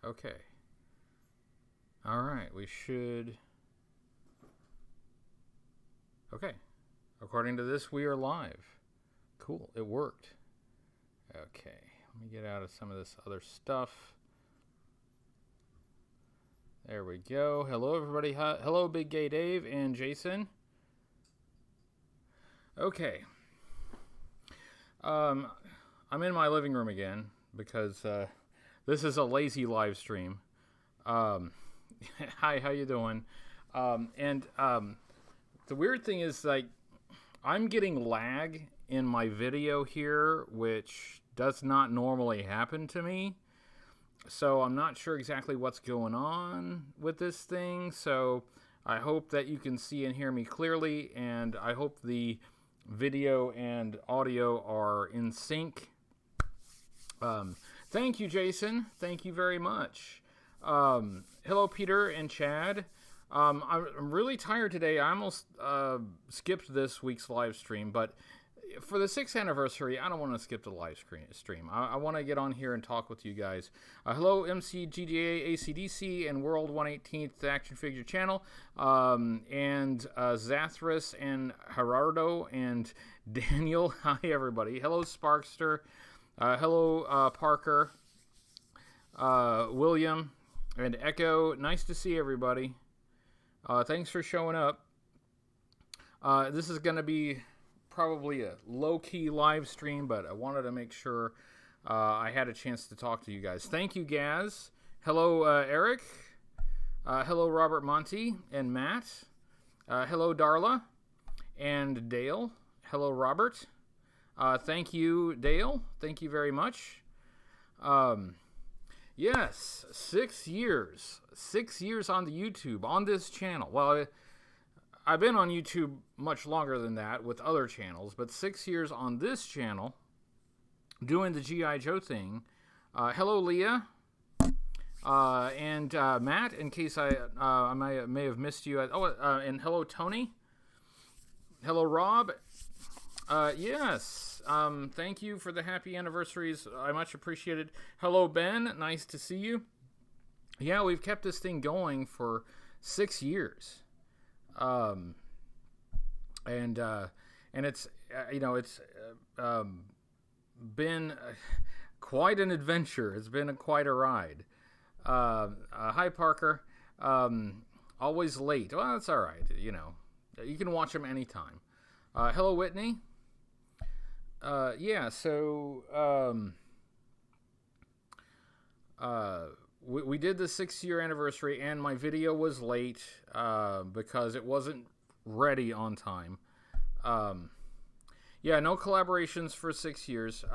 Okay. All right, we should... Okay. According to this, we are live. Cool, it worked. Okay, let me get out of some of this other stuff. There we go. Hello, everybody. Hello, Big Gay Dave and Jason. Okay. I'm in my living room again because this is a lazy live stream. Hi, how you doing? The weird thing is, like, I'm getting lag in my video here, which does not normally happen to me. So I'm not sure exactly what's going on with this thing. So I hope that you can see and hear me clearly, and I hope the video and audio are in sync. Thank you, Jason. Thank you very much. Hello, Peter and Chad. I'm really tired today. I almost skipped this week's live stream, but for the 6th anniversary, I don't want to skip the live stream. I want to get on here and talk with you guys. Hello, MCGDA, ACDC, and World 118th Action Figure Channel, and Zathras, and Gerardo, and Daniel. Hi, everybody. Hello, Sparkster. Hello, Parker, William, and Echo. Nice to see everybody. Thanks for showing up. This is going to be probably a low-key live stream, but I wanted to make sure I had a chance to talk to you guys. Thank you, Gaz. Hello, Eric. Hello, Robert Monty and Matt. Hello, Darla and Dale. Hello, Robert. Thank you, Dale. Thank you very much. Yes, 6 years. 6 years on the YouTube, on this channel. Well, I've been on YouTube much longer than that with other channels, but 6 years on this channel doing the G.I. Joe thing. Hello, Leah. And Matt, in case I may have missed you. And hello, Tony. Hello, Rob. Yes. Thank you for the happy anniversaries. I much appreciate it. Hello, Ben. Nice to see you. Yeah, we've kept this thing going for 6 years. And it's it's been quite an adventure. It's been quite a ride. Hi, Parker. Always late. Well, that's all right. You can watch them anytime. Hello, Whitney. We did the 6-year anniversary, and my video was late because it wasn't ready on time. No collaborations for 6 years,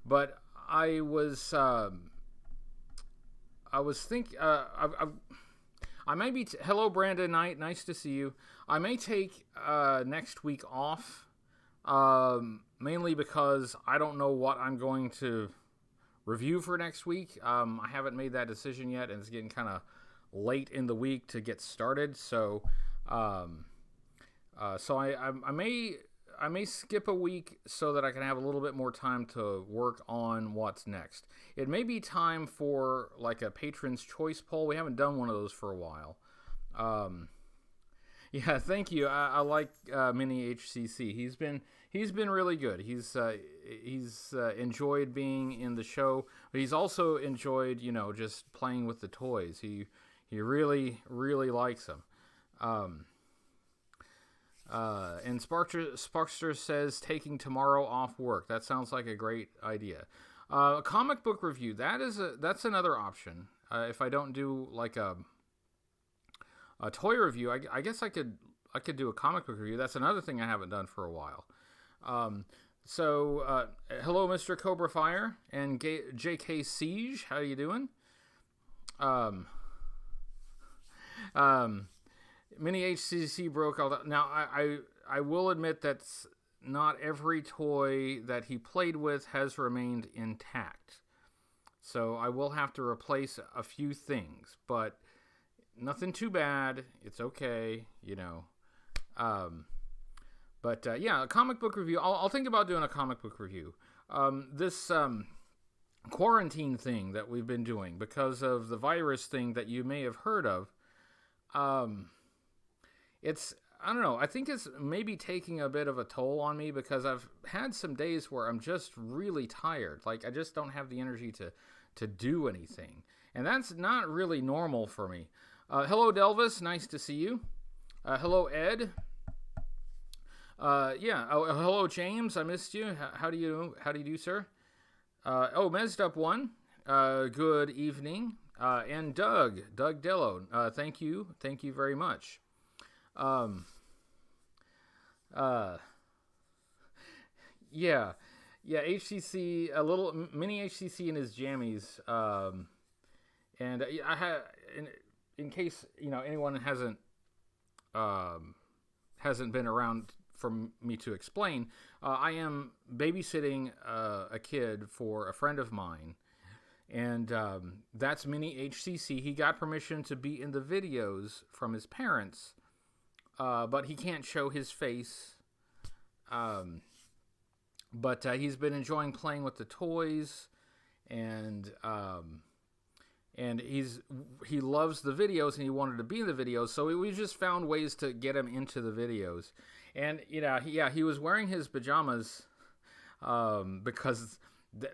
but I was thinking I may be hello, Brandon Knight, nice to see you. I may take next week off, mainly because I don't know what I'm going to review for next week. I haven't made that decision yet, and it's getting kind of late in the week to get started. So, I may skip a week so that I can have a little bit more time to work on what's next. It may be time for like a Patron's Choice poll. We haven't done one of those for a while. Yeah, thank you. I like Mini HCC. He's been really good. He's enjoyed being in the show, but he's also enjoyed just playing with the toys. He really likes them. And Sparkster says taking tomorrow off work. That sounds like a great idea. Comic book review. That's another option. If I don't do like a toy review, I guess I could do a comic book review. That's another thing I haven't done for a while. Hello, Mr. Cobra Fire and JK Siege. How you doing? Mini HCC broke all that. Now, I will admit that not every toy that he played with has remained intact. So I will have to replace a few things, but nothing too bad. It's okay, a comic book review. I'll think about doing a comic book review. This quarantine thing that we've been doing because of the virus thing that you may have heard of. Um, I don't know. I think it's maybe taking a bit of a toll on me because I've had some days where I'm just really tired. Like I just don't have the energy to do anything, and that's not really normal for me. Hello, Delvis. Nice to see you. Hello, Ed. Yeah. Oh, hello, James. I missed you. How do you do, sir? Mezzed up one. Good evening. And Doug Dello. Thank you very much. Yeah, HCC, a little mini HCC in his jammies. And I had, in case anyone hasn't been around for me to explain, I am babysitting a kid for a friend of mine, and that's mini HCC. He got permission to be in the videos from his parents, but he can't show his face. But he's been enjoying playing with the toys, and he loves the videos, and he wanted to be in the videos. So we just found ways to get him into the videos, and he was wearing his pajamas because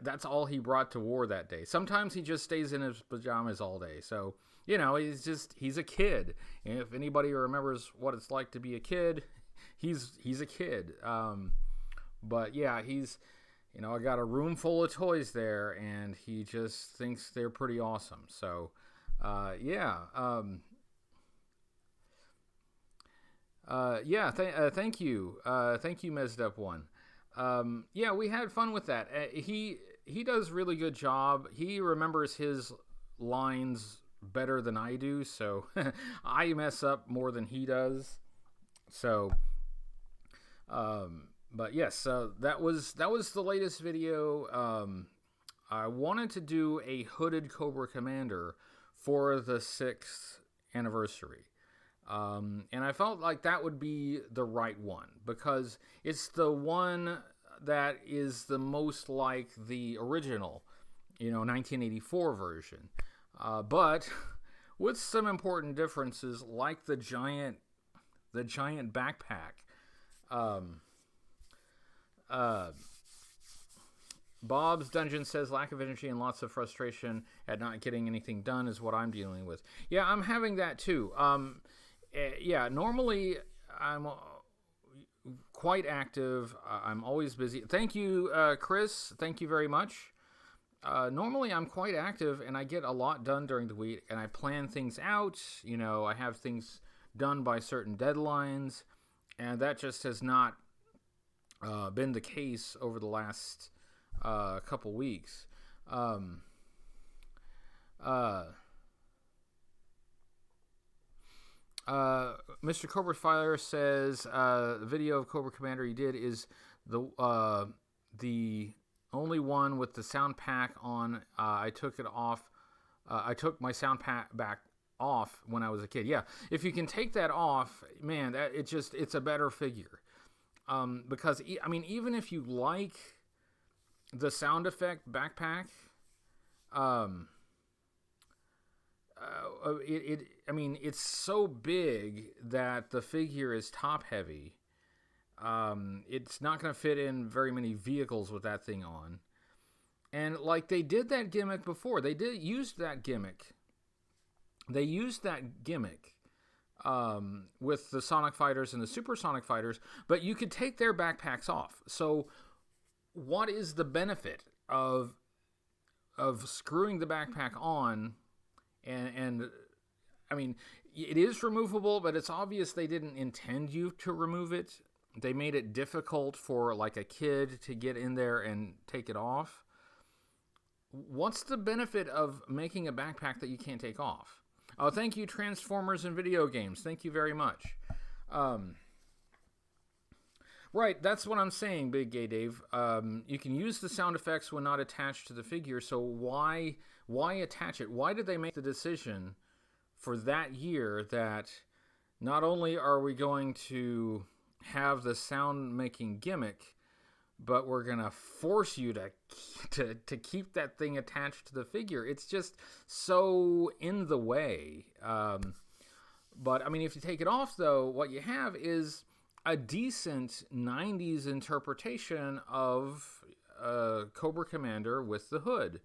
that's all he brought to war that day. Sometimes he just stays in his pajamas all day. So he's a kid. And if anybody remembers what it's like to be a kid, he's a kid. But yeah, I got a room full of toys there, and he just thinks they're pretty awesome. So, thank you. Thank you, Mezzed Up One. We had fun with that. He does really good job. He remembers his lines better than I do, so I mess up more than he does. So, but yes, that was the latest video. I wanted to do a hooded Cobra Commander for the 6th anniversary. And I felt like that would be the right one because it's the one that is the most like the original, 1984 version. But with some important differences like the giant backpack. Bob's Dungeon says lack of energy and lots of frustration at not getting anything done is what I'm dealing with. Yeah, I'm having that too. Normally I'm quite active. I'm always busy. Thank you, Chris. Thank you very much. Normally I'm quite active and I get a lot done during the week and I plan things out. I have things done by certain deadlines, and that just has not been the case over the last couple weeks. Mr. Cobra Fire says the video of Cobra Commander he did is the only one with the sound pack on. I took it off. I took my sound pack back off when I was a kid. Yeah, if you can take that off, man, it's a better figure. Because even if you like the sound effect backpack, it's so big that the figure is top heavy. It's not going to fit in very many vehicles with that thing on. And like they did that gimmick before, they used that gimmick. They used that gimmick with the Sonic Fighters and the Supersonic Fighters, but you could take their backpacks off. So what is the benefit of screwing the backpack on? And it is removable, but it's obvious they didn't intend you to remove it. They made it difficult for like a kid to get in there and take it off. What's the benefit of making a backpack that you can't take off? Oh, thank you, Transformers and Video Games. Thank you very much. Right, that's what I'm saying, Big Gay Dave. You can use the sound effects when not attached to the figure, so why attach it? Why did they make the decision for that year that not only are we going to have the sound-making gimmick, but we're going to force you to keep that thing attached to the figure. It's just so in the way. But, I mean, if you take it off, though, what you have is a decent 90s interpretation of Cobra Commander with the hood.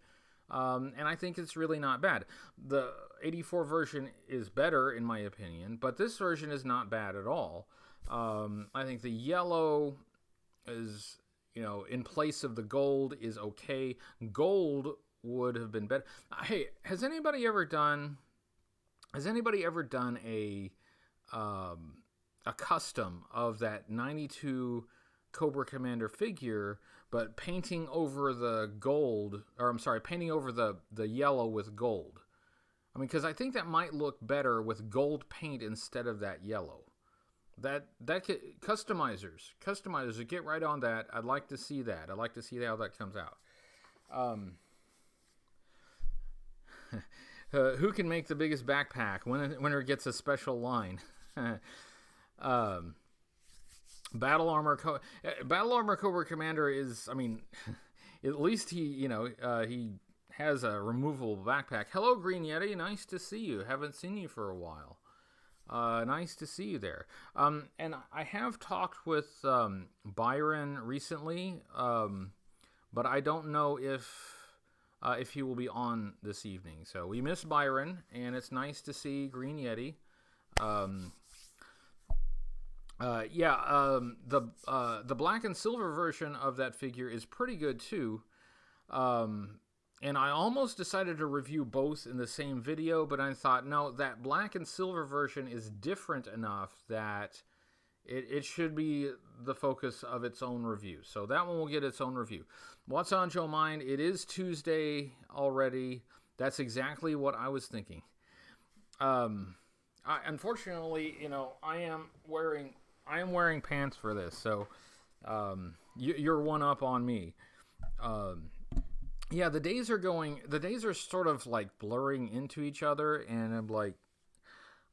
And I think it's really not bad. The 84 version is better, in my opinion, but this version is not bad at all. I think the yellow is, in place of the gold is okay. Gold would have been better. Hey, has anybody ever done a custom of that 92 Cobra Commander figure, but painting over the gold, or I'm sorry, painting over the yellow with gold? I mean, because I think that might look better with gold paint instead of that yellow. Customizers, get right on that. I'd like to see that. I'd like to see how that comes out. Who can make the biggest backpack? Winner gets a special line. Battle Armor Cobra Commander is, I mean, at least he has a removable backpack. Hello, Green Yeti. Nice to see you. Haven't seen you for a while. Nice to see you there. And I have talked with Byron recently, but I don't know if he will be on this evening. So we miss Byron, and it's nice to see Green Yeti. The black and silver version of that figure is pretty good too. And I almost decided to review both in the same video, but I thought, no, that black and silver version is different enough that it should be the focus of its own review. So that one will get its own review. What's on Joe Mind? It is Tuesday already. That's exactly what I was thinking. Unfortunately, I am wearing pants for this, so you're one up on me. Yeah, the days are sort of like blurring into each other, and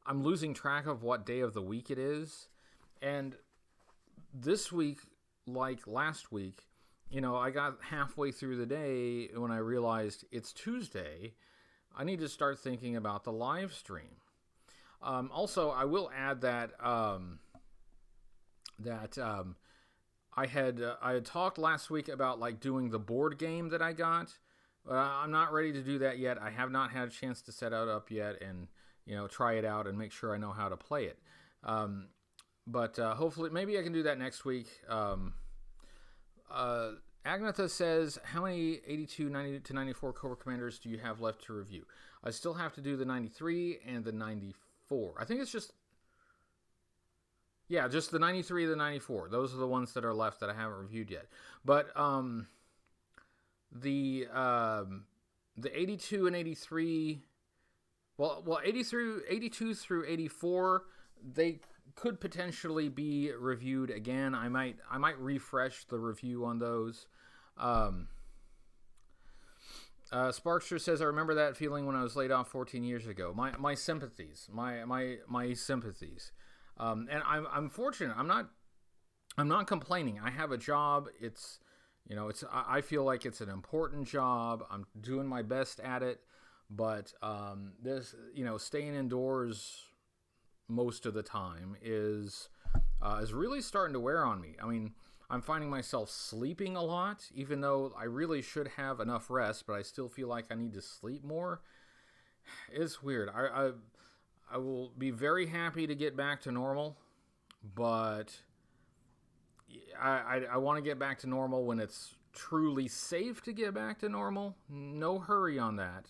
I'm losing track of what day of the week it is. And this week, like last week, I got halfway through the day when I realized it's Tuesday. I need to start thinking about the live stream. Also, I will add that I had talked last week about doing the board game that I got. I'm not ready to do that yet. I have not had a chance to set it up yet and try it out and make sure I know how to play it. But hopefully, maybe I can do that next week. Agnetha says, how many 82, 90 to 94 Cobra Commanders do you have left to review? I still have to do the 93 and the 94. I think it's just the 93 and the 94. Those are the ones that are left that I haven't reviewed yet. But the 82 and 83, well 82 through 84, they could potentially be reviewed again. I might refresh the review on those. Sparkster says, I remember that feeling when I was laid off 14 years ago. My sympathies. My sympathies. And I'm fortunate. I'm not complaining. I have a job. I feel like it's an important job. I'm doing my best at it, but this, staying indoors most of the time is really starting to wear on me. I mean, I'm finding myself sleeping a lot, even though I really should have enough rest, but I still feel like I need to sleep more. It's weird. I will be very happy to get back to normal, but I want to get back to normal when it's truly safe to get back to normal. No hurry on that.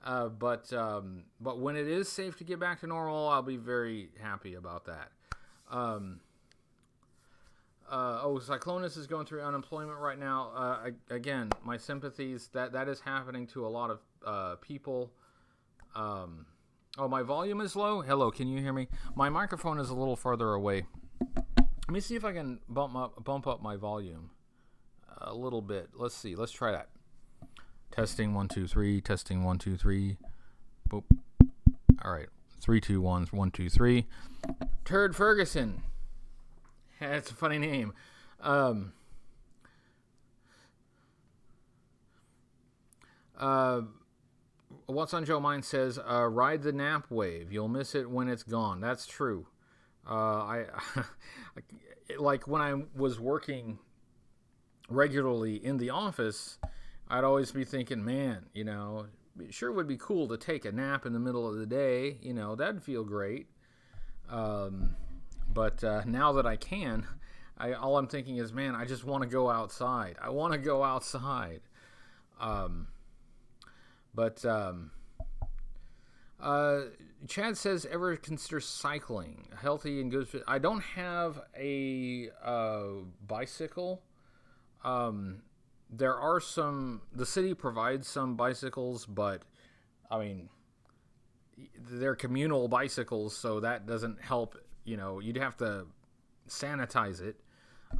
But when it is safe to get back to normal, I'll be very happy about that. Cyclonus is going through unemployment right now. Again, my sympathies. That is happening to a lot of people. My volume is low. Hello, can you hear me? My microphone is a little farther away. Let me see if I can bump up my volume a little bit. Let's see. Let's try that. Testing 1 2 3. Testing 1 2 3. Boop. All right. 3 2 1 1 2 3. Turd Ferguson. That's a funny name. um, What's on Joe Mind says, ride the nap wave. You'll miss it when it's gone. That's true. I like when I was working regularly in the office, I'd always be thinking, man, it sure would be cool to take a nap in the middle of the day. That'd feel great. But now that I can, all I'm thinking is, man, I just want to go outside. I want to go outside. Chad says, ever consider cycling? Healthy and good. I don't have a bicycle. There are the city provides some bicycles, but I mean, they're communal bicycles, so that doesn't help. You'd have to sanitize it.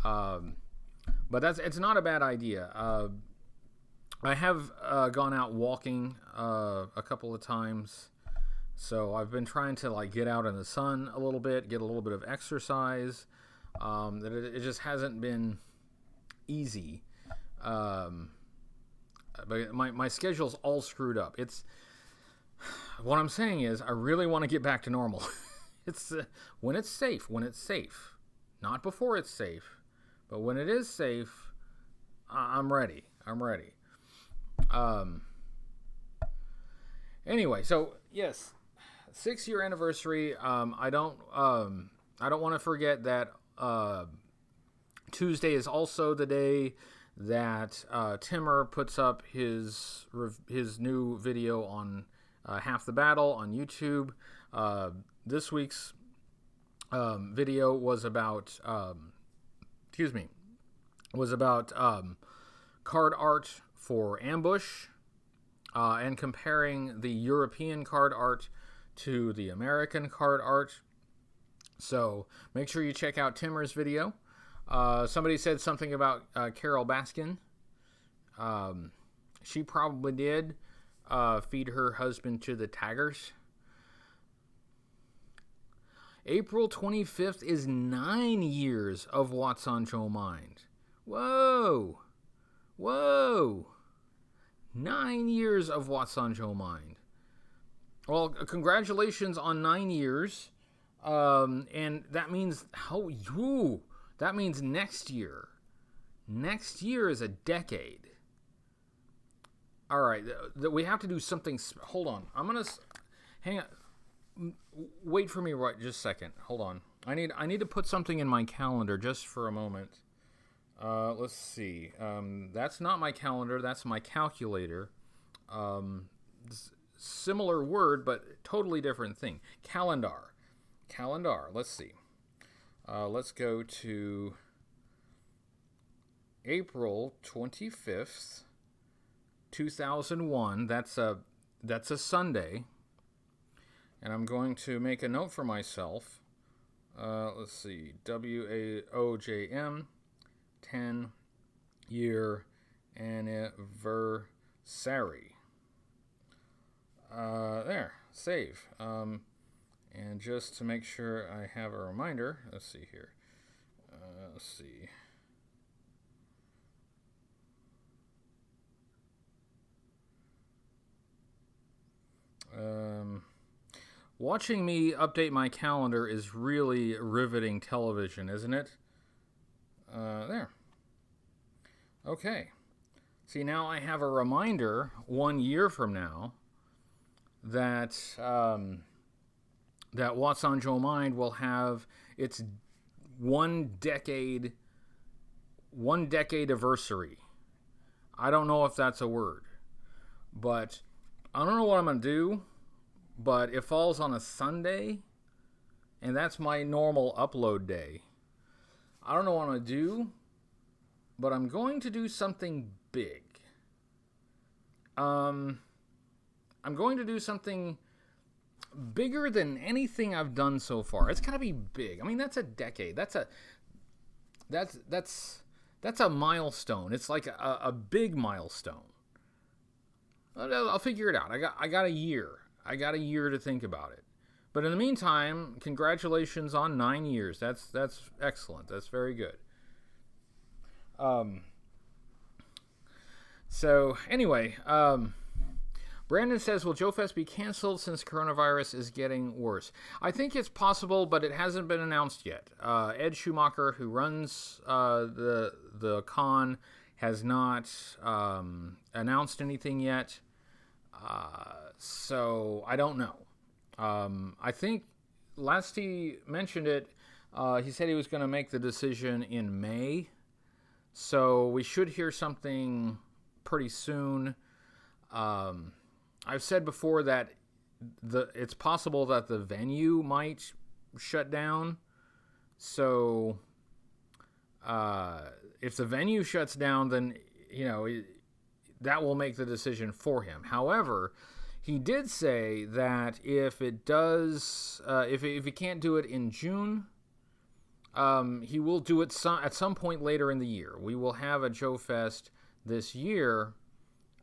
But it's not a bad idea. I have gone out walking a couple of times, so I've been trying to get out in the sun a little bit, get a little bit of exercise. It just hasn't been easy. But my schedule's all screwed up. What I'm saying is, I really want to get back to normal. It's when it's safe, not before it's safe, but when it is safe, I'm ready. Anyway, so yes, 6-year anniversary. I don't want to forget that Tuesday is also the day that Timmer puts up his new video on Half the Battle on YouTube. This week's video was about card art for Ambush, and comparing the European card art to the American card art. So make sure you check out Timmer's video. Somebody said something about Carol Baskin. She probably did feed her husband to the taggers. April 25th is 9 years of What's on Joe Mind. Whoa! 9 years of What's on Joe Mind. Well, congratulations on 9 years. And that means, that means next year. Next year is a decade. All right, we have to do something. Hold on. I'm going to hang on. Wait for me just a second. Hold on. I need to put something in my calendar just for a moment. Let's see. That's not my calendar. That's my calculator. Similar word, but totally different thing. Calendar. Let's see. Let's go to April 25th, 2001. That's a Sunday. And I'm going to make a note for myself. Let's see. WAOJM. 10-year anniversary. There. Save. And just to make sure I have a reminder, let's see here. Let's see. Watching me update my calendar is really riveting television, isn't it? There. Okay. See, now I have a reminder 1 year from now that that What's on Joe Mind will have its 1 decade anniversary. I don't know if that's a word, but I don't know what I'm going to do, but it falls on a Sunday, and that's my normal upload day. I don't know what I'm going to do, but I'm going to do something big. I'm going to do something bigger than anything I've done so far. It's got to be big. I mean, that's a decade. That's a milestone. It's like a big milestone. I'll figure it out. I got a year. I got a year to think about it. But in the meantime, congratulations on 9 years. That's excellent. That's very good. So anyway, Brandon says, will Joe Fest be canceled since coronavirus is getting worse? I think it's possible, but it hasn't been announced yet. Ed Schumacher, who runs the con, has not announced anything yet. So I don't know. I think last he mentioned it, he said he was going to make the decision in May. So we should hear something pretty soon. I've said before that it's possible that the venue might shut down. So if the venue shuts down, then that will make the decision for him. However, he did say that if it does, if he can't do it in June, he will do it at some point later in the year. We will have a Joe Fest this year,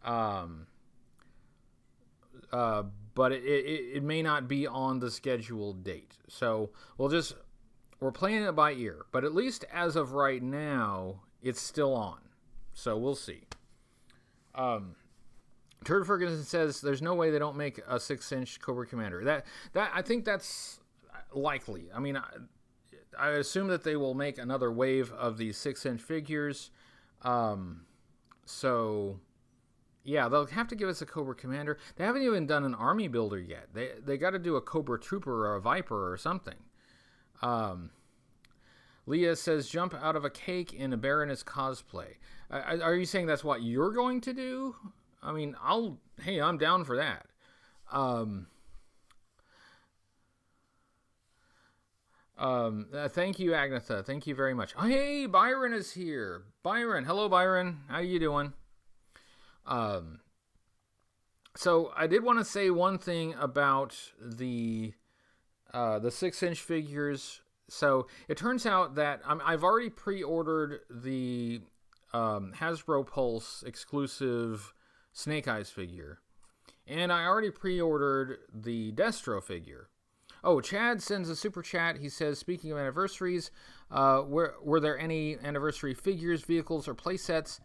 but it may not be on the scheduled date. So we're playing it by ear. But at least as of right now, it's still on. So we'll see. Turd Ferguson says there's no way they don't make a 6-inch Cobra Commander. That I think that's likely. I mean, I assume that they will make another wave of these 6-inch figures. So yeah, they'll have to give us a Cobra Commander. They haven't even done an army builder yet. They got to do a Cobra Trooper or a Viper or something. Leah says, jump out of a cake in a Baroness cosplay. Are you saying that's what you're going to do? I mean, I'm down for that. Thank you, Agnetha. Thank you very much. Oh, hey, Byron is here. Byron. Hello, Byron. How you doing? So I did want to say one thing about the 6-inch figures. So it turns out that I've already pre-ordered the Hasbro Pulse exclusive Snake Eyes figure, and I already pre-ordered the Destro figure. Oh, Chad sends a super chat. He says, speaking of anniversaries, were there any anniversary figures, vehicles, or playsets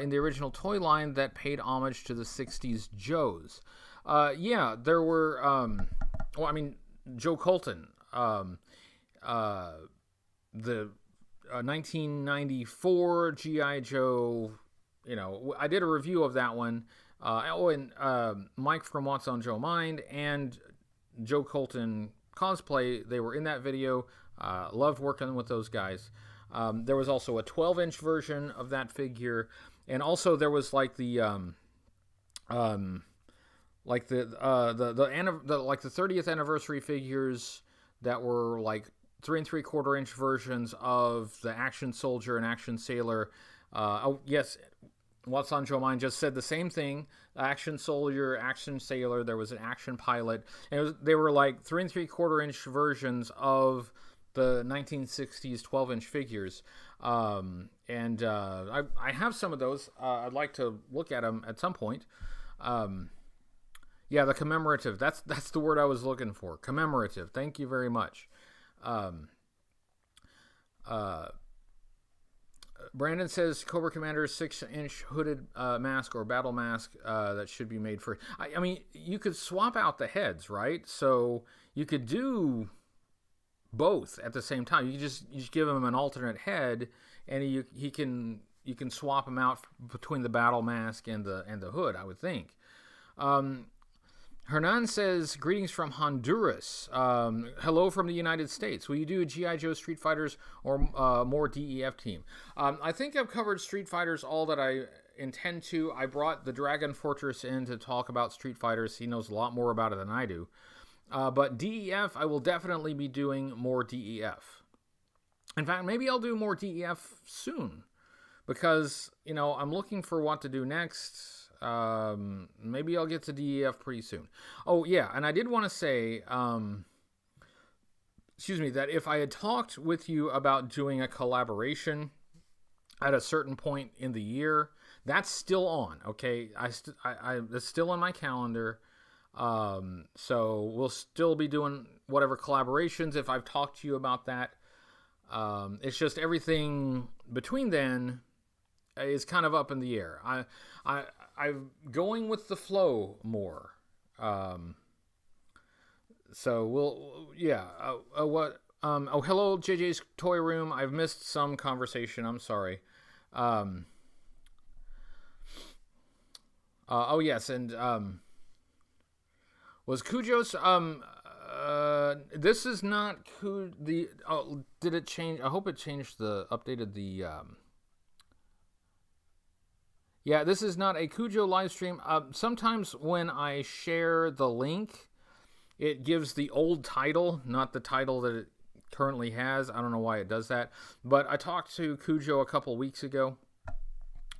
in the original toy line that paid homage to the 60s Joes? Yeah, there were, Joe Colton, the 1994 G.I. Joe, I did a review of that one. And Mike from What's on Joe Mind and Joe Colton cosplay, they were in that video. Loved working with those guys. There was also a 12-inch version of that figure, and also there was like the 30th anniversary figures that were like 3 3/4-inch versions of the Action Soldier and Action Sailor. Yes, What's on Joe Mind just said the same thing. Action Soldier, Action Sailor. There was an Action Pilot, and they were like 3 3/4-inch versions of the 1960s 12-inch figures. I have some of those. I'd like to look at them at some point. Yeah, the commemorative. That's the word I was looking for. Commemorative. Thank you very much. Brandon says Cobra Commander's 6-inch hooded mask or battle mask that should be made for. I mean, you could swap out the heads, right? So you could do both at the same time. You just give him an alternate head, and you can swap them out between the battle mask and the hood, I would think. Hernan says, greetings from Honduras. Hello from the United States. Will you do a G.I. Joe Street Fighters or more DEF team? I think I've covered Street Fighters all that I intend to. I brought the Dragon Fortress in to talk about Street Fighters. He knows a lot more about it than I do. But DEF, I will definitely be doing more DEF. In fact, maybe I'll do more DEF soon. Because, I'm looking for what to do next. Maybe I'll get to DEF pretty soon. Oh, yeah, and I did want to say, that if I had talked with you about doing a collaboration at a certain point in the year, that's still on, okay? It's still on my calendar. So we'll still be doing whatever collaborations if I've talked to you about that. It's just everything between then is kind of up in the air. I'm going with the flow more. So hello, JJ's Toy Room. I've missed some conversation. I'm sorry. Yes, and was Cujo's this is not did it change? I hope it changed updated the yeah, this is not a Cujo live stream. Sometimes when I share the link, it gives the old title, not the title that it currently has. I don't know why it does that. But I talked to Cujo a couple weeks ago.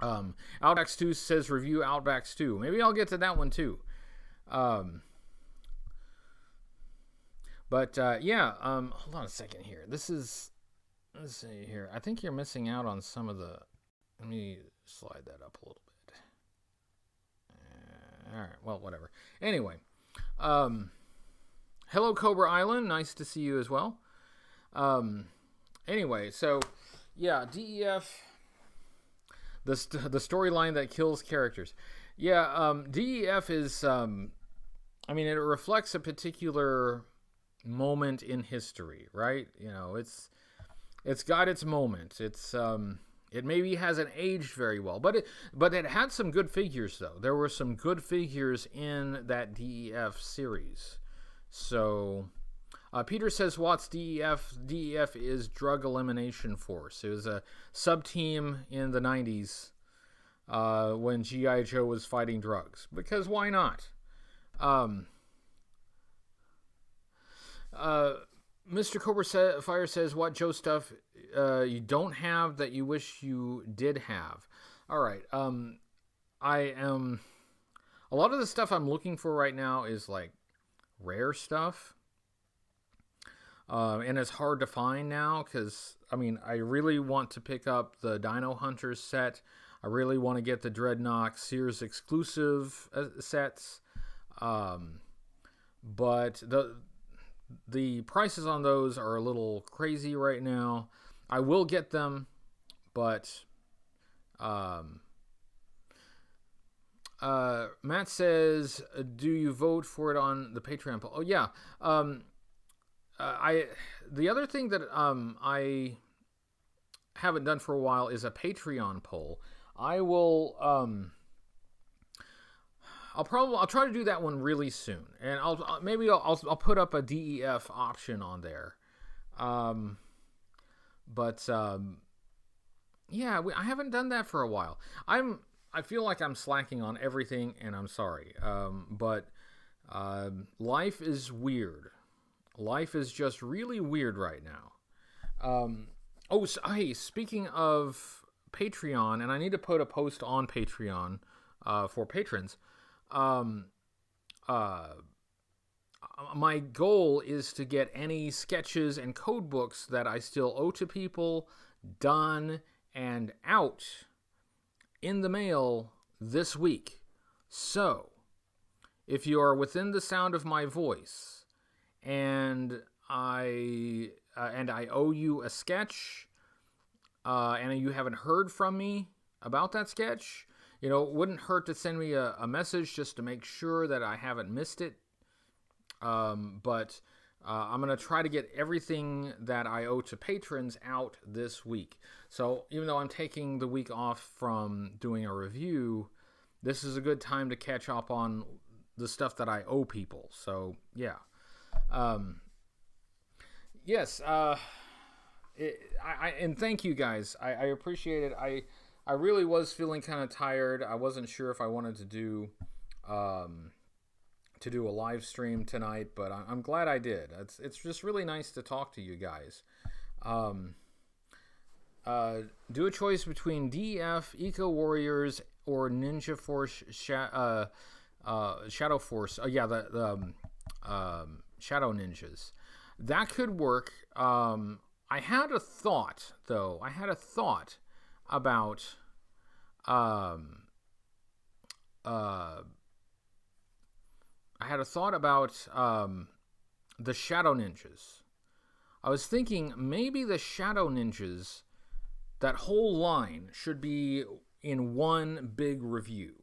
Outback Stew says review Outback Stew. Maybe I'll get to that one too. Hold on a second here. Let's see here. I think you're missing out on some of the... Let me slide that up a little bit. All right, well, whatever. Anyway, hello, Cobra Island. Nice to see you as well. Anyway, so, yeah, DEF, the storyline that kills characters. Yeah, DEF is, it reflects a particular moment in history, right? You know, it's got its moment. It's, it maybe hasn't aged very well, but it had some good figures, though. There were some good figures in that DEF series. So, Peter says, what's DEF? DEF is Drug Elimination Force. It was a sub-team in the 90s when G.I. Joe was fighting drugs. Because why not? Mr. Cobra Fire says, what Joe stuff you don't have that you wish you did have? All right. A lot of the stuff I'm looking for right now is like rare stuff. And it's hard to find now because, I really want to pick up the Dino Hunters set. I really want to get the Dreadnought Sears exclusive sets. But the prices on those are a little crazy right now. I will get them, but Matt says, do you vote for it on the Patreon poll? Oh, yeah. The other thing that I haven't done for a while is a Patreon poll. I will I'll try to do that one really soon, and I'll put up a DEF option on there. I haven't done that for a while. I feel like I'm slacking on everything, and I'm sorry. But life is weird. Life is just really weird right now. Hey, speaking of Patreon, and I need to put a post on Patreon for patrons. My goal is to get any sketches and code books that I still owe to people done and out in the mail this week. So, if you are within the sound of my voice and I owe you a sketch and you haven't heard from me about that sketch, it wouldn't hurt to send me a message just to make sure that I haven't missed it. But I'm going to try to get everything that I owe to patrons out this week. So even though I'm taking the week off from doing a review, this is a good time to catch up on the stuff that I owe people. So, yeah. Yes. And thank you guys. I appreciate it. I really was feeling kind of tired. I wasn't sure if I wanted to do a live stream tonight, but I'm glad I did. It's just really nice to talk to you guys. Do a choice between DEF, Eco Warriors, or Ninja Force Shadow Force. The Shadow Ninjas. That could work. I had a thought, though. About the Shadow Ninjas. I was thinking maybe the Shadow Ninjas that whole line should be in one big review.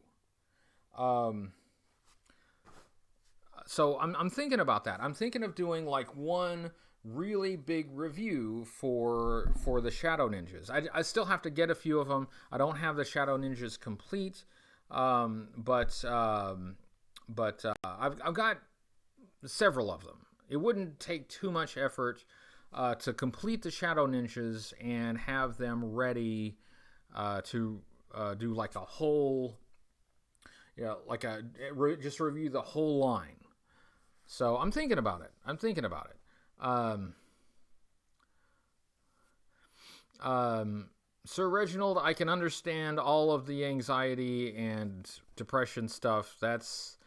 So I'm thinking about that. I'm thinking of doing like one really big review for the Shadow Ninjas. I still have to get a few of them. I don't have the Shadow Ninjas complete, but I've got several of them. It wouldn't take too much effort to complete the Shadow Ninjas and have them ready to do like a whole, just review the whole line. So I'm thinking about it. Sir Reginald, I can understand all of the anxiety and depression stuff. That's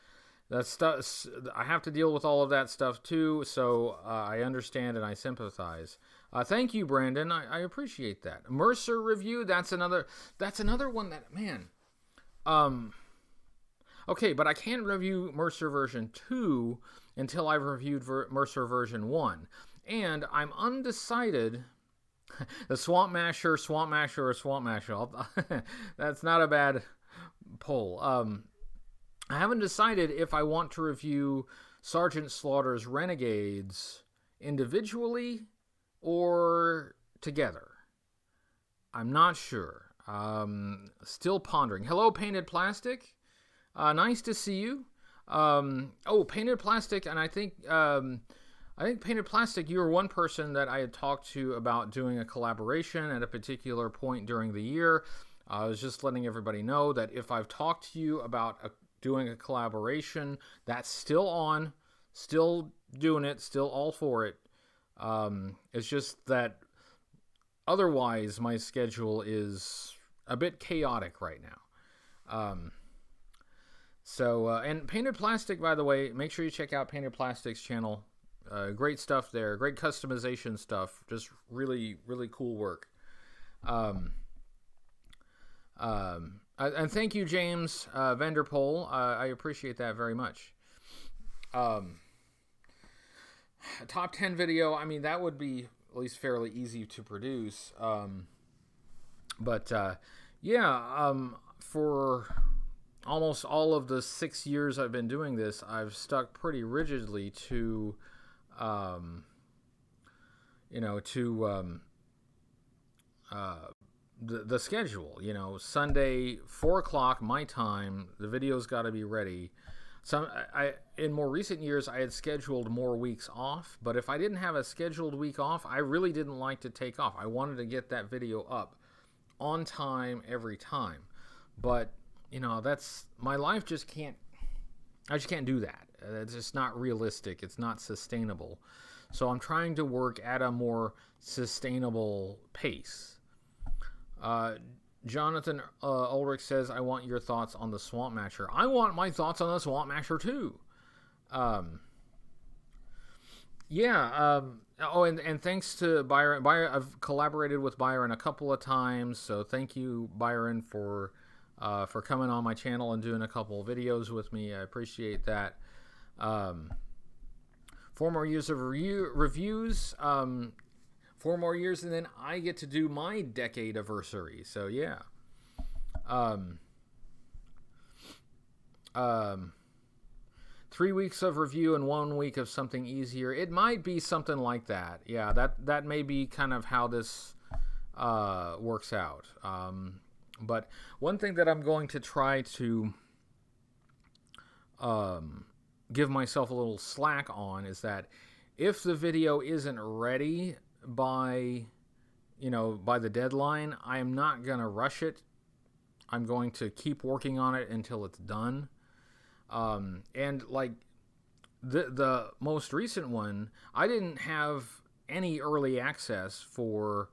stuff. I have to deal with all of that stuff too. So I understand and I sympathize. Thank you, Brandon. I appreciate that. Mercer review. That's another one that, man. Okay, but I can't review Mercer version 2 until I've reviewed Mercer version 1. And I'm undecided. The Swamp Masher, or Swamp Masher. That's not a bad poll. I haven't decided if I want to review Sergeant Slaughter's Renegades individually or together. I'm not sure. Still pondering. Hello, Painted Plastic. Nice to see you. Painted Plastic, and I think Painted Plastic, you were one person that I had talked to about doing a collaboration at a particular point during the year. I was just letting everybody know that if I've talked to you about doing a collaboration, that's still on, still doing it, still all for it. It's just that otherwise my schedule is a bit chaotic right now. And Painted Plastic, by the way, make sure you check out Painted Plastic's channel. Great stuff there. Great customization stuff. Just really, really cool work. And thank you, James Vanderpool. I appreciate that very much. Top 10 video, I mean, that would be at least fairly easy to produce. For almost all of the 6 years I've been doing this, I've stuck pretty rigidly to, the schedule. Sunday 4:00 my time, the video's got to be ready. In more recent years, I had scheduled more weeks off, but if I didn't have a scheduled week off, I really didn't like to take off. I wanted to get that video up on time every time. But that's my life. I just can't do that. It's just not realistic. It's not sustainable. So I'm trying to work at a more sustainable pace. Jonathan Ulrich says, I want your thoughts on the Swamp Masher. I want my thoughts on the Swamp Masher too. And thanks to Byron. I've collaborated with Byron a couple of times, so thank you, Byron, for coming on my channel and doing a couple of videos with me. I appreciate that. 4 more years of reviews. 4 more years, and then I get to do my decade anniversary. So yeah. 3 weeks of review and 1 week of something easier. It might be something like that. Yeah, that may be kind of how this works out. But one thing that I'm going to try to give myself a little slack on is that if the video isn't ready by the deadline, I am not going to rush it. I'm going to keep working on it until it's done. And like the most recent one, I didn't have any early access for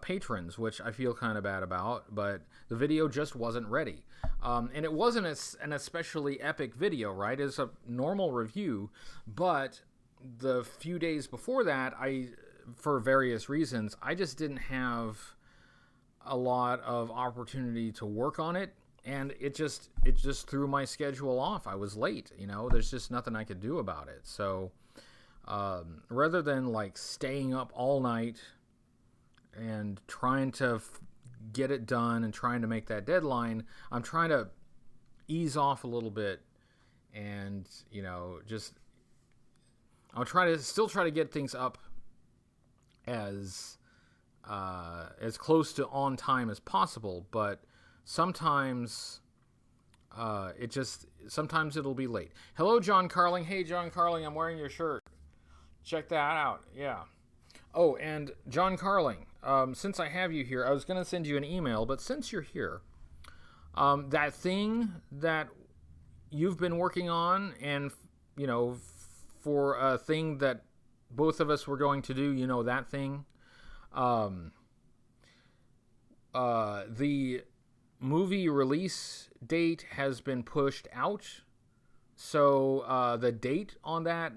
patrons, which I feel kind of bad about, but the video just wasn't ready. And it wasn't an especially epic video, right? It's a normal review, but the few days before that, for various reasons, I just didn't have a lot of opportunity to work on it, and it just threw my schedule off. I was late, there's just nothing I could do about it. So rather than like staying up all night trying to get it done and trying to make that deadline, I'm trying to ease off a little bit, and just I'll still try to get things up as close to on time as possible, but sometimes sometimes it'll be late. Hello, John Carling. Hey, John Carling, I'm wearing your shirt. Check that out. Yeah. Oh, and John Carling, since I have you here, I was going to send you an email, but since you're here, that thing that you've been working on, and for a thing that both of us were going to do, that thing, the movie release date has been pushed out. So the date on that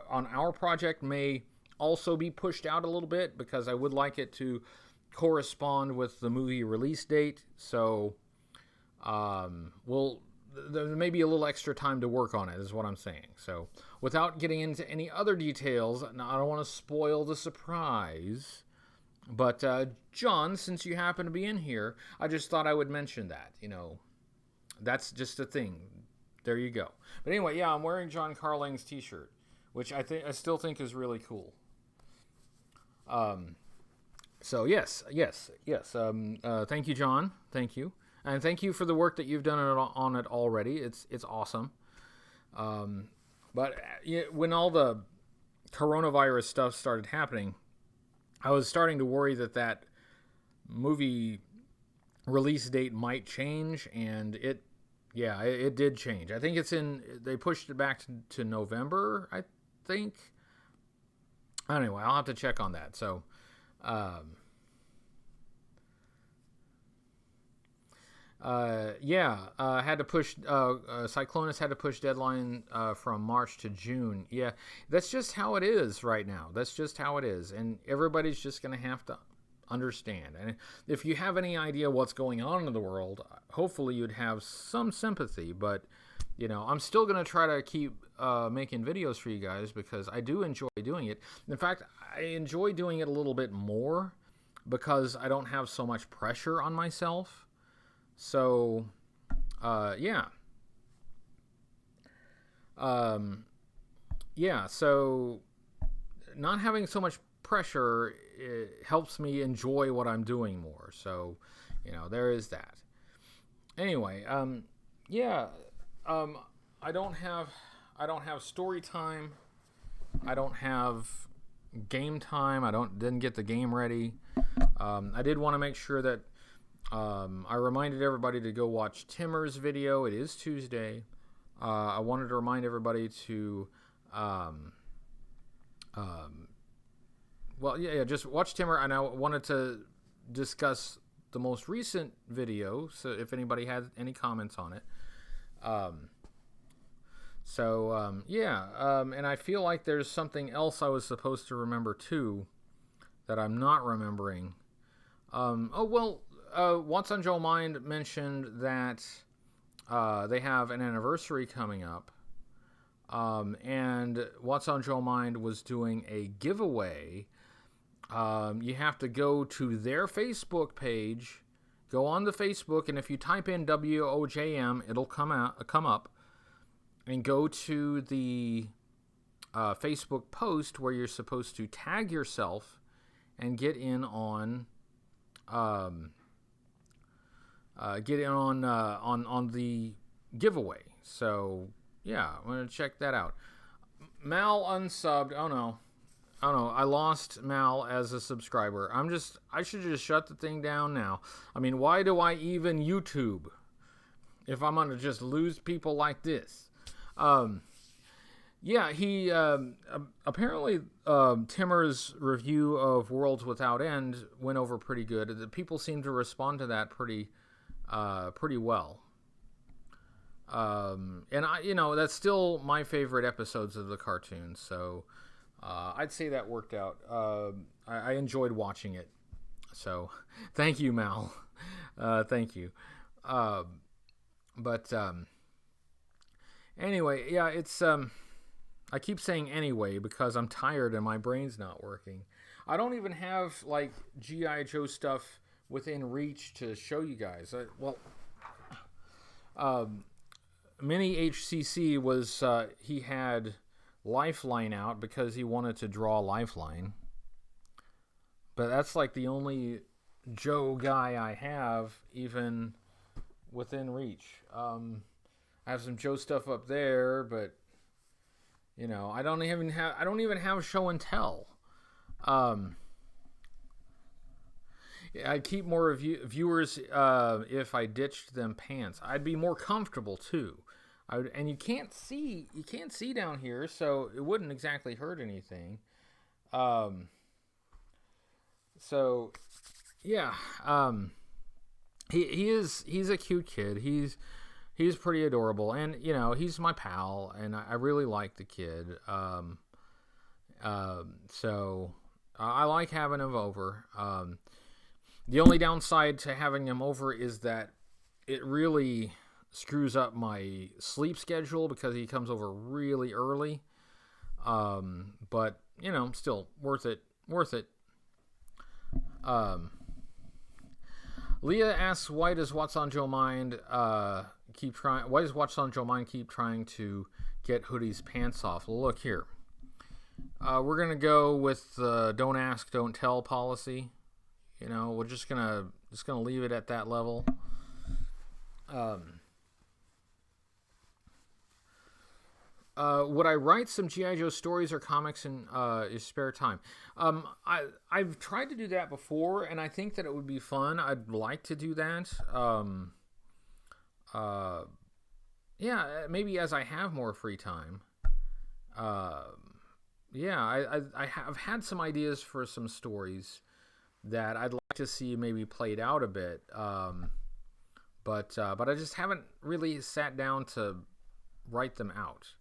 on our project may also be pushed out a little bit, because I would like it to correspond with the movie release date. So there may be a little extra time to work on it, is what I'm saying. So without getting into any other details, I don't want to spoil the surprise, but John, since you happen to be in here, I just thought I would mention that. That's just a thing. There you go. But anyway, yeah, I'm wearing John Carling's t-shirt, which I still think is really cool. So yes. Thank you, John. Thank you. And thank you for the work that you've done on it already. It's awesome. But when all the coronavirus stuff started happening, I was starting to worry that movie release date might change, and it did change. I think they pushed it back to November, I think. Anyway, I'll have to check on that. So, had to push, Cyclonus had to push deadline from March to June. Yeah, that's just how it is right now. That's just how it is. And everybody's just going to have to understand. And if you have any idea what's going on in the world, hopefully you'd have some sympathy. But, I'm still going to try to keep making videos for you guys, because I do enjoy doing it. In fact, I enjoy doing it a little bit more because I don't have so much pressure on myself. So, so not having so much pressure, it helps me enjoy what I'm doing more. So, there is that. Anyway, I don't have story time. I don't have game time. Didn't get the game ready. I did want to make sure that I reminded everybody to go watch Timmer's video. It is Tuesday. I wanted to remind everybody to just watch Timmer. And I wanted to discuss the most recent video, so if anybody had any comments on it. And I feel like there's something else I was supposed to remember too that I'm not remembering. What's on Joe Mind mentioned that they have an anniversary coming up, and What's on Joe Mind was doing a giveaway. You have to go to their Facebook page, go on the Facebook, and if you type in WOJM, it'll come up, and go to the Facebook post where you're supposed to tag yourself and get in on the giveaway. So yeah, I'm gonna check that out. Mal unsubbed. Oh no, I lost Mal as a subscriber. I should just shut the thing down now. I mean, why do I even YouTube if I'm gonna just lose people like this? He apparently Timmer's review of Worlds Without End went over pretty good. The people seem to respond to that pretty well. And that's still my favorite episodes of the cartoon. So I'd say that worked out. I enjoyed watching it. So thank you, Mal. Thank you. Anyway, it's I keep saying anyway because I'm tired and my brain's not working. I don't even have like GI Joe stuff within reach to show you guys. Mini HCC was he had Lifeline out because he wanted to draw Lifeline, but that's like the only Joe guy I have even within reach. I have some Joe stuff up there, but you know, I don't even have show and tell. I'd keep more viewers if I ditched them pants. I'd be more comfortable too. And you can't see down here, so it wouldn't exactly hurt anything. So yeah, he's a cute kid. He's pretty adorable, and you know, he's my pal, and I really like the kid. So I like having him over. The only downside to having him over is that it really screws up my sleep schedule because he comes over really early. But you know, still worth it. Leah asks, why does What's on Joe Mind keep trying to get Hoodie's pants off? Well, look here. We're gonna go with the don't ask, don't tell policy. You know, we're just gonna leave it at that level. Would I write some G.I. Joe stories or comics in your spare time? I've tried to do that before, and I think that it would be fun. I'd like to do that. Yeah, maybe as I have more free time. Yeah, I have had some ideas for some stories that I'd like to see maybe played out a bit. But I just haven't really sat down to write them out.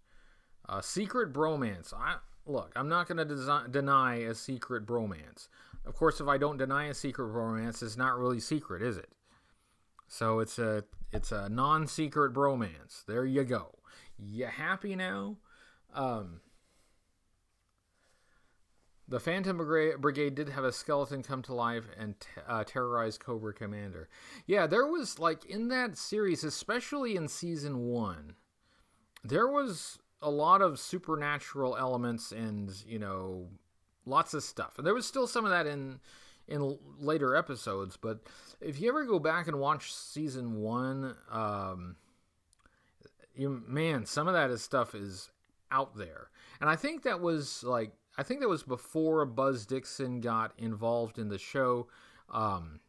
Secret bromance. I'm not going to deny a secret bromance. Of course, if I don't deny a secret bromance, it's not really secret, is it? So it's a non-secret bromance. There you go. You happy now? The Phantom Brigade did have a skeleton come to life and terrorize Cobra Commander. Yeah, there was, like, in that series, especially in Season 1, there was a lot of supernatural elements and, you know, lots of stuff. And there was still some of that in later episodes, but if you ever go back and watch Season 1, some of that stuff is out there. And I think that was, before Buzz Dixon got involved in the show. And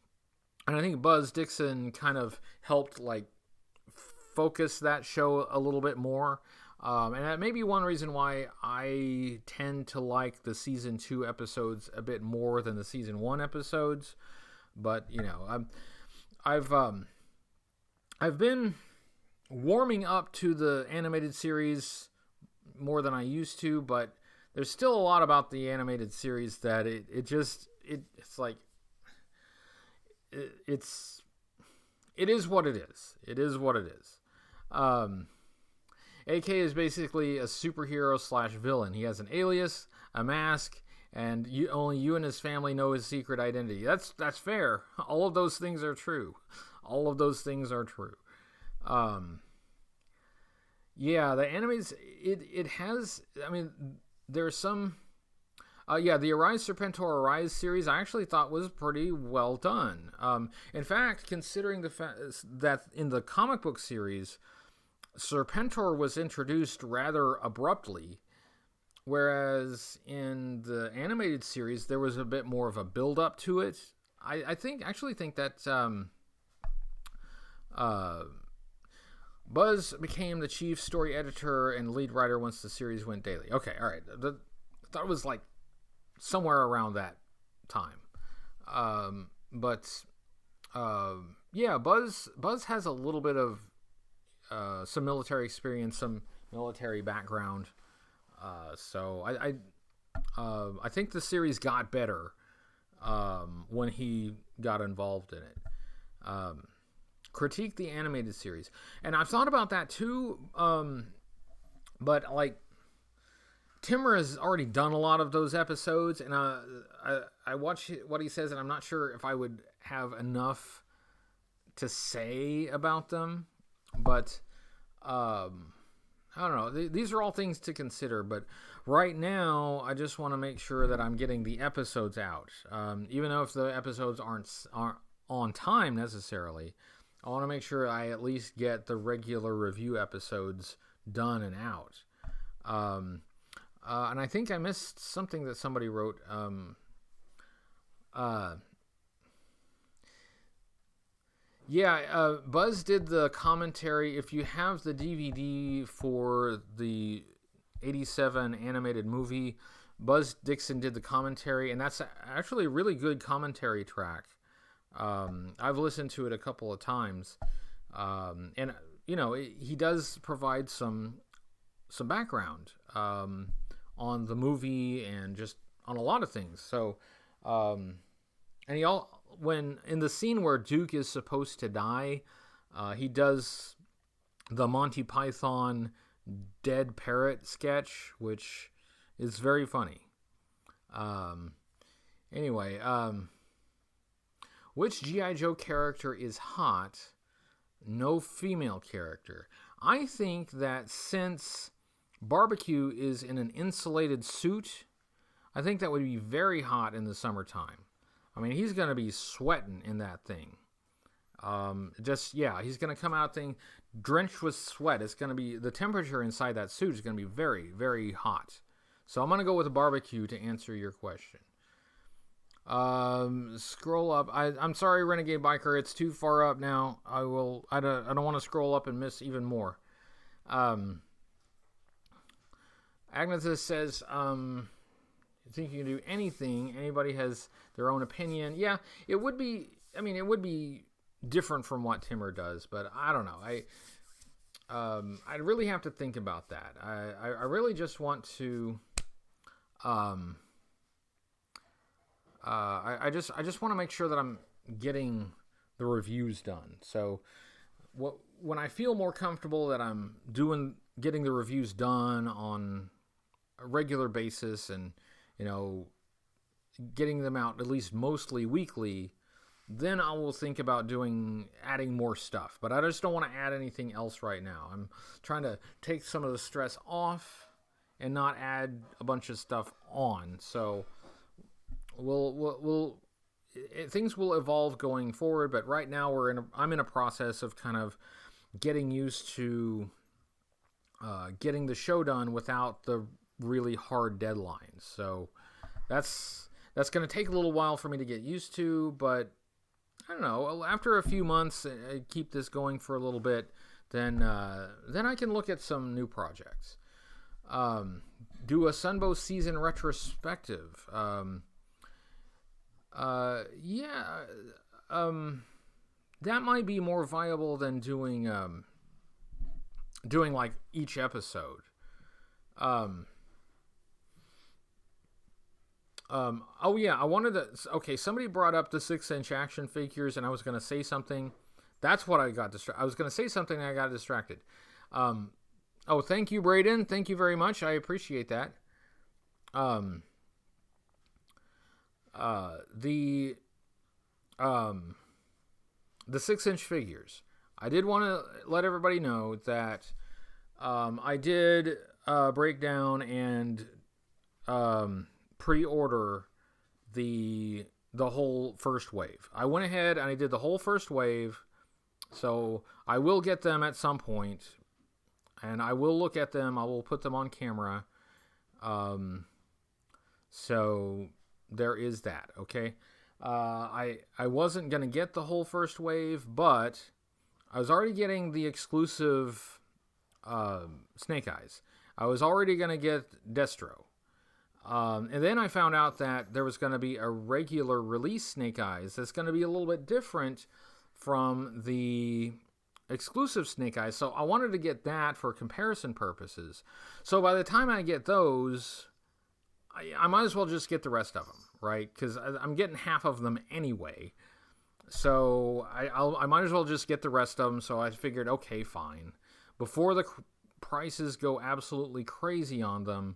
I think Buzz Dixon kind of helped, like, focus that show a little bit more. And that may be one reason why I tend to like the Season 2 episodes a bit more than the Season 1 episodes. But, you know, I've been warming up to the animated series more than I used to, but there's still a lot about the animated series that it is what it is. It is what it is. AK is basically a superhero / villain. He has an alias, a mask, and only you and his family know his secret identity. That's fair. All of those things are true. Yeah, the animes, it has, I mean, there's some, the Arise Serpentor Arise series I actually thought was pretty well done. In fact, considering the fact that in the comic book series, Serpentor was introduced rather abruptly, whereas in the animated series there was a bit more of a build-up to it. I actually think that Buzz became the chief story editor and lead writer once the series went daily. Okay, all right. I thought it was like somewhere around that time. Yeah, Buzz has a little bit of some military experience, some military background. So I think the series got better when he got involved in it. Critique the animated series, and I've thought about that too. But like, Timmer has already done a lot of those episodes, and I watch what he says, and I'm not sure if I would have enough to say about them, but I don't know. These are all things to consider, but right now I just want to make sure that I'm getting the episodes out, even though if the episodes aren't on time necessarily. I want to make sure I at least get the regular review episodes done and out. And I think I missed something that somebody wrote. Buzz did the commentary. If you have the DVD for the 87 animated movie, Buzz Dixon did the commentary, and that's actually a really good commentary track. I've listened to it a couple of times, and he does provide some background on the movie and just on a lot of things. So, when in the scene where Duke is supposed to die, he does the Monty Python dead parrot sketch, which is very funny. Which G.I. Joe character is hot? No female character. I think that since Barbecue is in an insulated suit, I think that would be very hot in the summertime. I mean, he's going to be sweating in that thing. He's going to come out thing drenched with sweat. It's going to be, the temperature inside that suit is going to be very, very hot. So I'm going to go with a Barbecue to answer your question. Scroll up. I'm sorry, Renegade Biker. It's too far up now. I don't want to scroll up and miss even more. Agnes says, I think you can do anything. Anybody has their own opinion. Yeah, it would be different from what Timmer does, but I don't know. I'd really have to think about that. I really just want to, I just want to make sure that I'm getting the reviews done. So when I feel more comfortable that I'm getting the reviews done on a regular basis and, getting them out at least mostly weekly, then I will think about adding more stuff. But I just don't want to add anything else right now. I'm trying to take some of the stress off and not add a bunch of stuff on. So things will evolve going forward. But right now I'm in a process of kind of getting used to getting the show done without the really hard deadlines. So that's going to take a little while for me to get used to, but I don't know, after a few months, keep this going for a little bit, then I can look at some new projects. Do a Sunbow season retrospective. That might be more viable than doing like each episode. I wanted to. Okay, somebody brought up the 6-inch action figures, and I was going to say something. That's what I got distracted. I was going to say something, and I got distracted. Thank you, Braden. Thank you very much. I appreciate that. The 6-inch figures. I did want to let everybody know that I did break down and pre-order the whole first wave. I went ahead and I did the whole first wave, so I will get them at some point, and I will look at them. I will put them on camera. So there is that. Okay. I wasn't gonna get the whole first wave, but I was already getting the exclusive Snake Eyes. I was already gonna get Destro. And then I found out that there was going to be a regular release Snake Eyes that's going to be a little bit different from the exclusive Snake Eyes. So I wanted to get that for comparison purposes. So by the time I get those, I might as well just get the rest of them, right? Because I'm getting half of them anyway. So I might as well just get the rest of them. So I figured, okay, fine. Before the prices go absolutely crazy on them,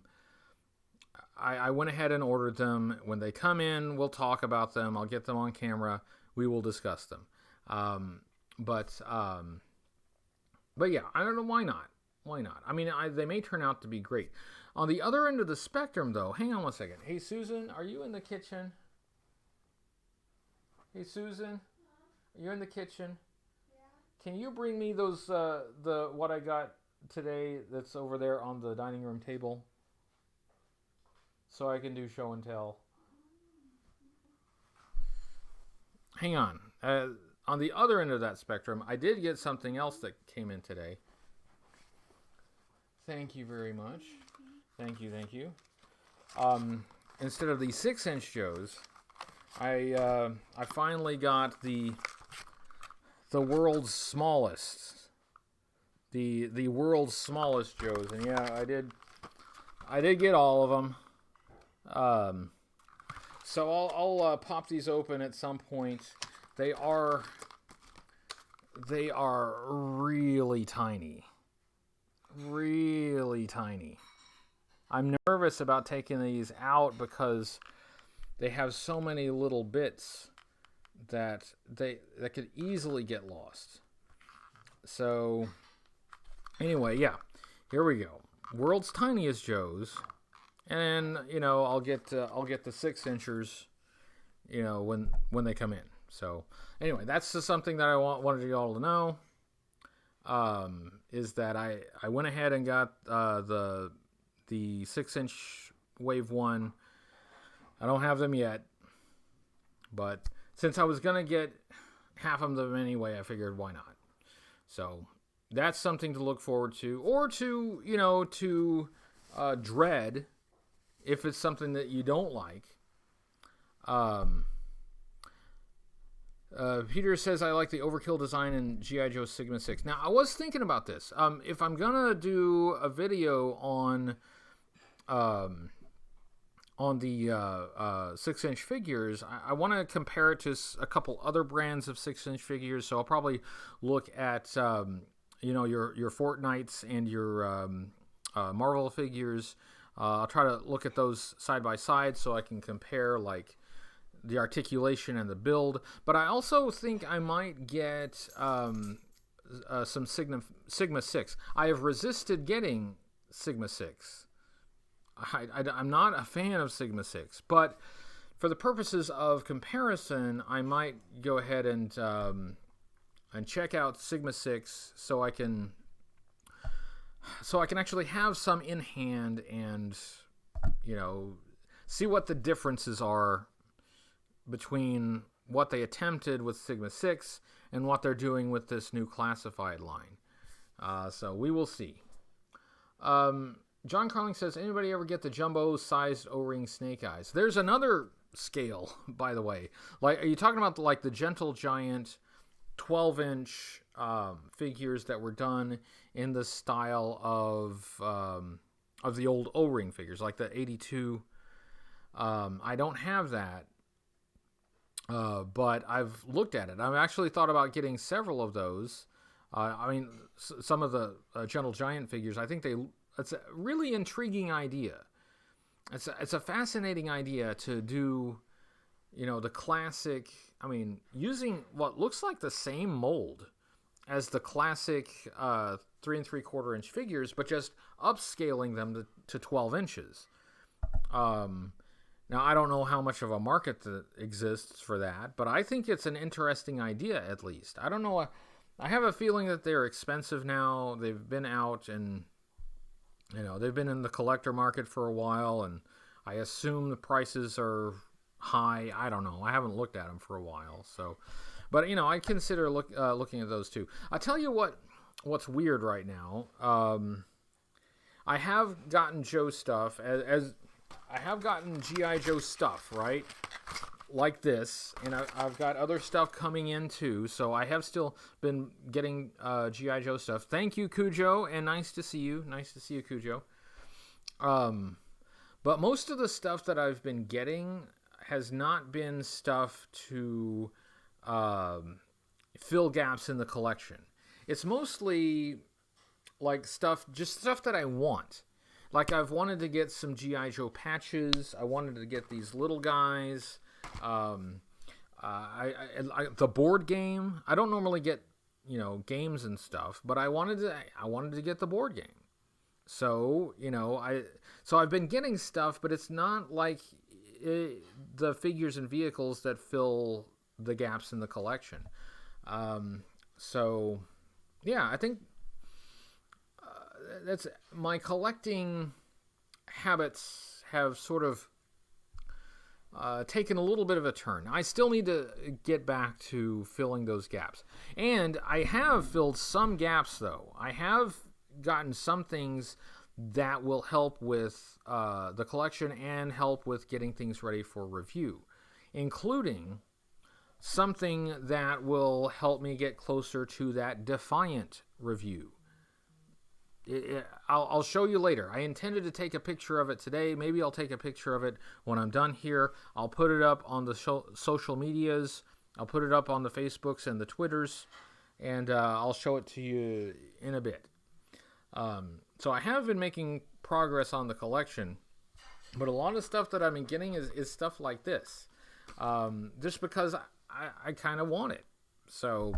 I went ahead and ordered them. When they come in, we'll talk about them. I'll get them on camera. We will discuss them. But yeah, I don't know, why not? Why not? I mean, they may turn out to be great. On the other end of the spectrum, though, hang on one second. Hey, Susan, are you in the kitchen? Hey, Susan, you're in the kitchen. Yeah. Can you bring me those what I got today that's over there on the dining room table, so I can do show and tell? Hang on. On the other end of that spectrum, I did get something else that came in today. Thank you very much. Thank you. Instead of the 6-inch Joes, I finally got the world's smallest, the world's smallest Joes, and yeah, I did get all of them. So I'll pop these open at some point. They are really tiny. Really tiny. I'm nervous about taking these out because they have so many little bits that could easily get lost. So anyway, yeah, here we go. World's tiniest Joes, and I'll get the 6-inchers, when they come in. So anyway, that's just something that I wanted you all to know. Is that I went ahead and got the 6-inch Wave 1. I don't have them yet, but since I was gonna get half of them anyway, I figured why not. So that's something to look forward to, or to dread if it's something that you don't like. Peter says, I like the overkill design in G.I. Joe Sigma 6. Now, I was thinking about this. If I'm going to do a video on the 6-inch figures, I want to compare it to a couple other brands of 6-inch figures. So I'll probably look at, your Fortnites and your Marvel figures. I'll try to look at those side by side so I can compare, like, the articulation and the build. But I also think I might get some Sigma 6. I have resisted getting Sigma 6. I'm not a fan of Sigma 6, but for the purposes of comparison, I might go ahead and check out Sigma 6 so I can actually have some in hand and see what the differences are between what they attempted with Sigma 6 and what they're doing with this new classified line. So we will see. John Carling says, anybody ever get the jumbo-sized O-ring Snake Eyes? There's another scale, by the way. Like, are you talking about the Gentle Giant 12-inch figures that were done in the style of the old O-ring figures, like the 82? I don't have that. But I've looked at it. I've actually thought about getting several of those. Some of the Gentle Giant figures, I think it's a really intriguing idea. It's a fascinating idea to do, the classic, using what looks like the same mold as the classic 3 3/4 inch figures, but just upscaling them to 12 inches. Now, I don't know how much of a market that exists for that, but I think it's an interesting idea, at least. I don't know. I have a feeling that they're expensive now. They've been out and, they've been in the collector market for a while, and I assume the prices are high. I don't know. I haven't looked at them for a while. So, but, I consider looking at those too. I'll tell you what's weird right now. I have gotten Joe stuff as I have gotten G.I. Joe stuff, right? Like this. And I've got other stuff coming in, too. So I have still been getting G.I. Joe stuff. Thank you, Cujo. And nice to see you. Nice to see you, Cujo. But most of the stuff that I've been getting has not been stuff to fill gaps in the collection. It's mostly like stuff that I want. like I've wanted to get some G.I. Joe patches. I wanted to get these little guys. The board game. I don't normally get, you know, games and stuff, but I wanted to get the board game. So, you know, I've been getting stuff, but it's not like the figures and vehicles that fill the gaps in the collection. So, yeah, I think that's my collecting habits have sort of taken a little bit of a turn. I still need to get back to filling those gaps. And I have filled some gaps, though. I have gotten some things that will help with the collection and help with getting things ready for review, including something that will help me get closer to that Defiant review. I'll show you later. I intended to take a picture of it today. Maybe I'll take a picture of it when I'm done here. I'll put it up on the social medias. I'll put it up on the Facebooks and the Twitters, and I'll show it to you in a bit. So I have been making progress on the collection, but a lot of stuff that I've been getting is stuff like this, just because I kind of want it. So,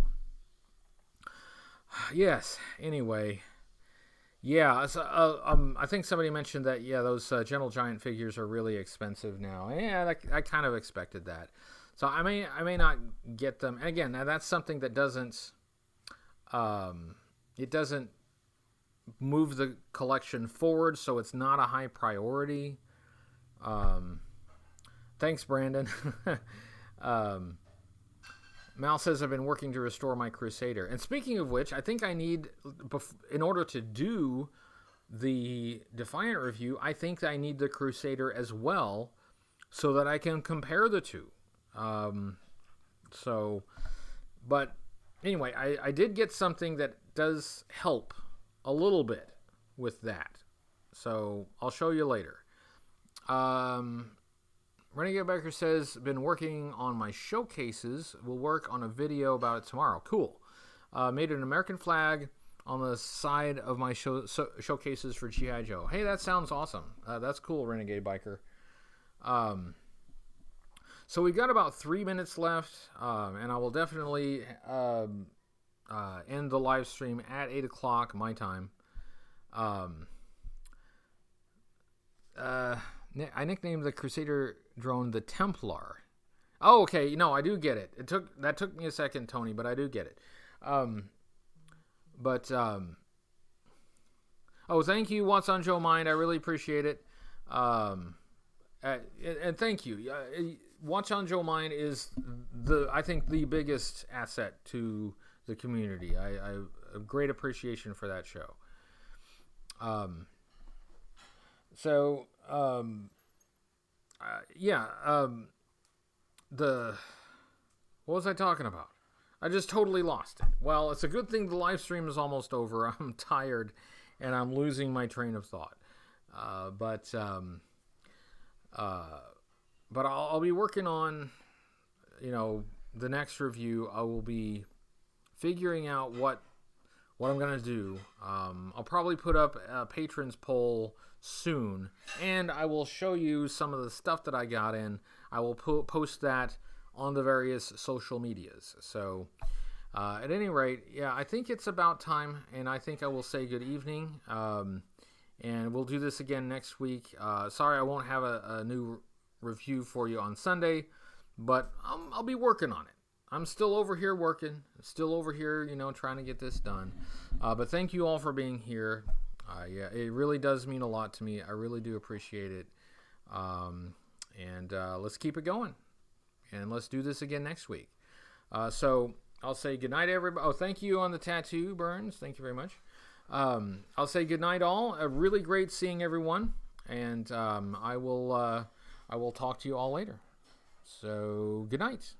yes, anyway. Yeah, so, I think somebody mentioned that, yeah, those Gentle Giant figures are really expensive now. Yeah, I kind of expected that. So I may not get them. And again, now that's something that doesn't move the collection forward, so it's not a high priority. Thanks, Brandon. Mal says, I've been working to restore my Crusader. And speaking of which, I think I need, in order to do the Defiant review, I think I need the Crusader as well so that I can compare the two. But anyway, I did get something that does help a little bit with that. So I'll show you later. Renegade Biker says, been working on my showcases. We'll work on a video about it tomorrow. Cool. Made an American flag on the side of my showcases for G.I. Joe. Hey, that sounds awesome. That's cool, Renegade Biker. So we've got about 3 minutes left, and I will definitely end the live stream at 8 o'clock my time. I nicknamed the Crusader drone the Templar. Oh, okay. No, I do get it. That took me a second, Tony, but I do get it. Oh, thank you, What's on Joe Mind. I really appreciate it. And thank you. What's on Joe Mind is I think the biggest asset to the community. I have great appreciation for that show. What was I talking about? I just totally lost it. Well, it's a good thing the live stream is almost over. I'm tired and I'm losing my train of thought. But I'll be working on, the next review. I will be figuring out what I'm going to do. I'll probably put up a patrons poll soon, and I will show you some of the stuff that I got in. I will post that on the various social medias. So at any rate, yeah, I think it's about time, and I think I will say good evening, and we'll do this again next week. Sorry I won't have a new review for you on Sunday, but I'll be working on it. I'm still over here working, still over here, trying to get this done. But thank you all for being here. Yeah, it really does mean a lot to me. I really do appreciate it. And let's keep it going. And let's do this again next week. So I'll say goodnight, everybody. Oh, thank you on the tattoo, Burns. Thank you very much. I'll say goodnight, all. Really great seeing everyone. And I will talk to you all later. So good night.